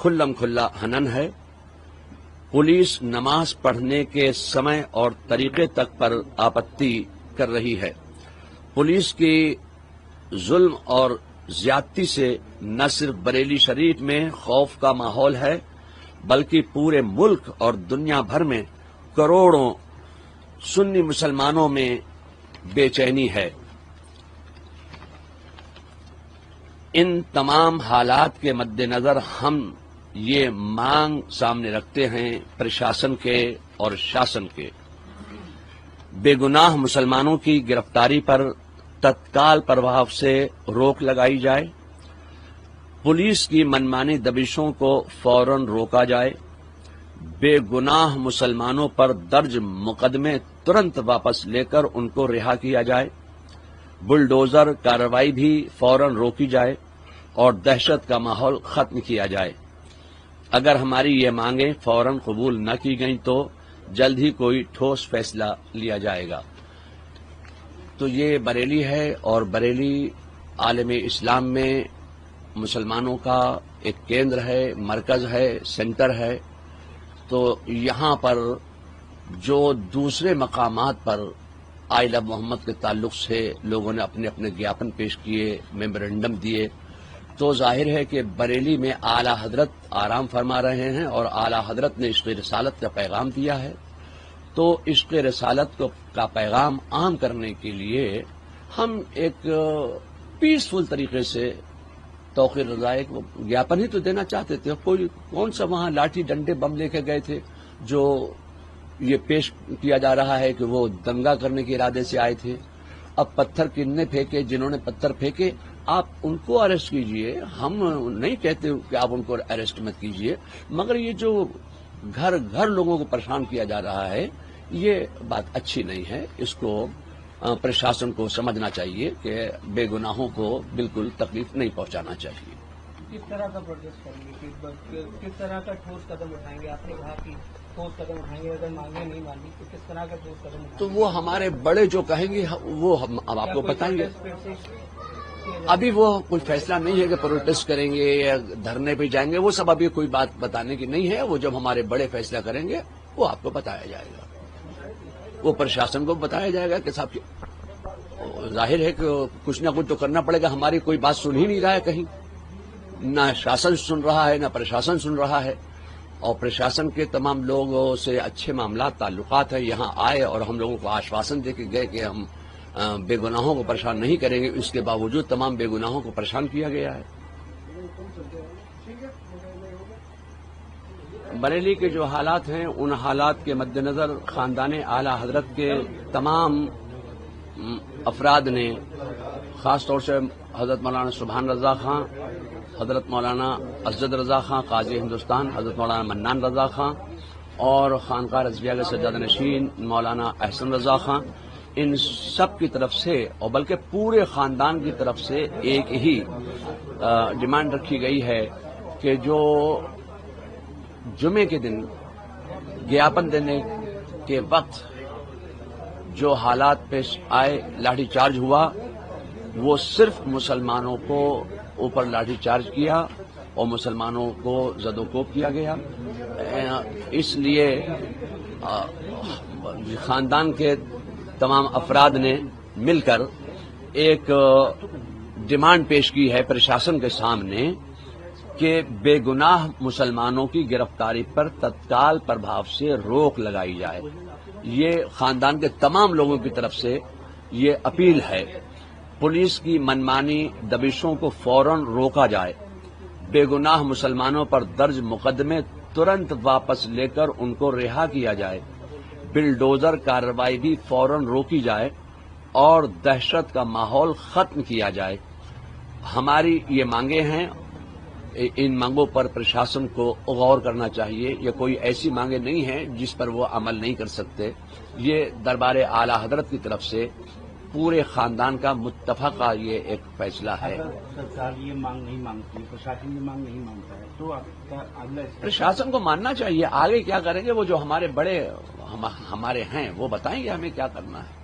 کھلم کھلا ہنن ہے. پولیس نماز پڑھنے کے سمے اور طریقے تک پر آپتی کر رہی ہے. پولیس کی ظلم اور زیادتی سے نہ صرف بریلی شریف میں خوف کا ماحول ہے بلکہ پورے ملک اور دنیا بھر میں کروڑوں سنی مسلمانوں میں بے چینی ہے. ان تمام حالات کے مد نظر ہم یہ مانگ سامنے رکھتے ہیں پرشاسن کے اور شاسن کے. بے گناہ مسلمانوں کی گرفتاری پر تتکال پربھاو سے روک لگائی جائے. پولیس کی منمانی دبشوں کو فوراً روکا جائے. بے گناہ مسلمانوں پر درج مقدمے ترنت واپس لے کر ان کو رہا کیا جائے. بلڈوزر کارروائی بھی فوراً روکی جائے اور دہشت کا ماحول ختم کیا جائے. اگر ہماری یہ مانگیں فوراً قبول نہ کی گئیں تو جلد ہی کوئی ٹھوس فیصلہ لیا جائے گا. تو یہ بریلی ہے اور بریلی عالم اسلام میں مسلمانوں کا ایک کیندر ہے، مرکز ہے، سینٹر ہے. تو یہاں پر جو دوسرے مقامات پر آئل آف محمد کے تعلق سے لوگوں نے اپنے اپنے گیاپن پیش کیے، میمورنڈم دیے، تو ظاہر ہے کہ بریلی میں اعلی حضرت آرام فرما رہے ہیں اور اعلی حضرت نے عشق رسالت کا پیغام دیا ہے. تو عشق رسالت کا پیغام عام کرنے کے لیے ہم ایک پیسفل طریقے سے توقیر رضائے کو گیاپن ہی تو دینا چاہتے تھے. کون سا وہاں لاٹھی ڈنڈے بم لے کے گئے تھے جو یہ پیش کیا جا رہا ہے کہ وہ دنگا کرنے کے ارادے سے آئے تھے. اب پتھر کتنے پھینکے، جنہوں نے پتھر پھینکے آپ ان کو اریسٹ کیجئے. ہم نہیں کہتے کہ آپ ان کو اریسٹ مت کیجئے، مگر یہ جو گھر گھر لوگوں کو پریشان کیا جا رہا ہے یہ بات اچھی نہیں ہے. اس کو پرشاسن کو سمجھنا چاہیے کہ بے گناہوں کو بالکل تکلیف نہیں پہنچانا چاہیے. کس طرح کا پروٹیسٹ کریں گے، کس طرح کا ٹھوس قدم اٹھائیں گے؟ آپ نے کہا کہ ٹھوس قدم اٹھائیں گے، اگر مانگیں نہیں مانی تو کس طرح کا ٹھوس قدم اٹھائیں گے؟ تو وہ ہمارے بڑے جو کہیں گے وہ ہم آپ کو بتائیں گے. ابھی وہ کوئی فیصلہ نہیں ہے کہ پروٹیسٹ کریں گے یا دھرنے پہ جائیں گے. وہ سب ابھی کوئی بات بتانے کی نہیں ہے. وہ جب ہمارے بڑے فیصلہ کریں گے وہ آپ کو بتایا جائے گا، وہ پرشاسن کو بتایا جائے گا کہ صاحب ظاہر ہے کہ کچھ نہ کچھ تو کرنا پڑے گا. ہماری کوئی بات سن ہی نہیں رہا ہے کہیں، نہ شاسن سن رہا ہے نہ پرشاسن سن رہا ہے. اور پرشاسن کے تمام لوگوں سے اچھے معاملات تعلقات ہیں. یہاں آئے اور ہم لوگوں کو آشواسن دے کے گئے کہ ہم بے گناہوں کو پریشان نہیں کریں گے. اس کے باوجود تمام بے گناہوں کو پریشان کیا گیا ہے. بریلی کے جو حالات ہیں ان حالات کے مد نظر خاندان اعلی حضرت کے تمام افراد نے، خاص طور سے حضرت مولانا سبحان رضا خان، حضرت مولانا اسجد رضا خان قاضی ہندوستان، حضرت مولانا منان رضا خان اور خانقاہ رضویہ کے سجادہ نشین مولانا احسن رضا خان، ان سب کی طرف سے اور بلکہ پورے خاندان کی طرف سے ایک ہی ڈیمانڈ رکھی گئی ہے کہ جو جمعے کے دن گیاپن دینے کے وقت جو حالات پیش آئے، لاٹھی چارج ہوا، وہ صرف مسلمانوں کو اوپر لاٹھی چارج کیا اور مسلمانوں کو زد و کوب کیا گیا. اس لیے خاندان کے تمام افراد نے مل کر ایک ڈیمانڈ پیش کی ہے پرشاسن کے سامنے کہ بے گناہ مسلمانوں کی گرفتاری پر تتکال پربھاو سے روک لگائی جائے. یہ خاندان کے تمام لوگوں کی طرف سے یہ اپیل ہے. پولیس کی منمانی دبشوں کو فوراً روکا جائے. بے گناہ مسلمانوں پر درج مقدمے ترنت واپس لے کر ان کو رہا کیا جائے. بلڈوزر کارروائی بھی فوراً روکی جائے اور دہشت کا ماحول ختم کیا جائے. ہماری یہ مانگیں ہیں. ان مانگوں پر پرشاسن کو غور کرنا چاہیے. یہ کوئی ایسی مانگیں نہیں ہیں جس پر وہ عمل نہیں کر سکتے. یہ دربار اعلی حضرت کی طرف سے پورے خاندان کا متفقہ یہ ایک فیصلہ ہے. سرکار یہ مانگ نہیں مانگتی، پرشاسن یہ مانگ نہیں مانگتا ہے، تو اگلا پرشاسن کو ماننا چاہیے. آگے کیا کریں گے وہ جو ہمارے بڑے ہمارے ہیں وہ بتائیں گے ہمیں کیا کرنا ہے.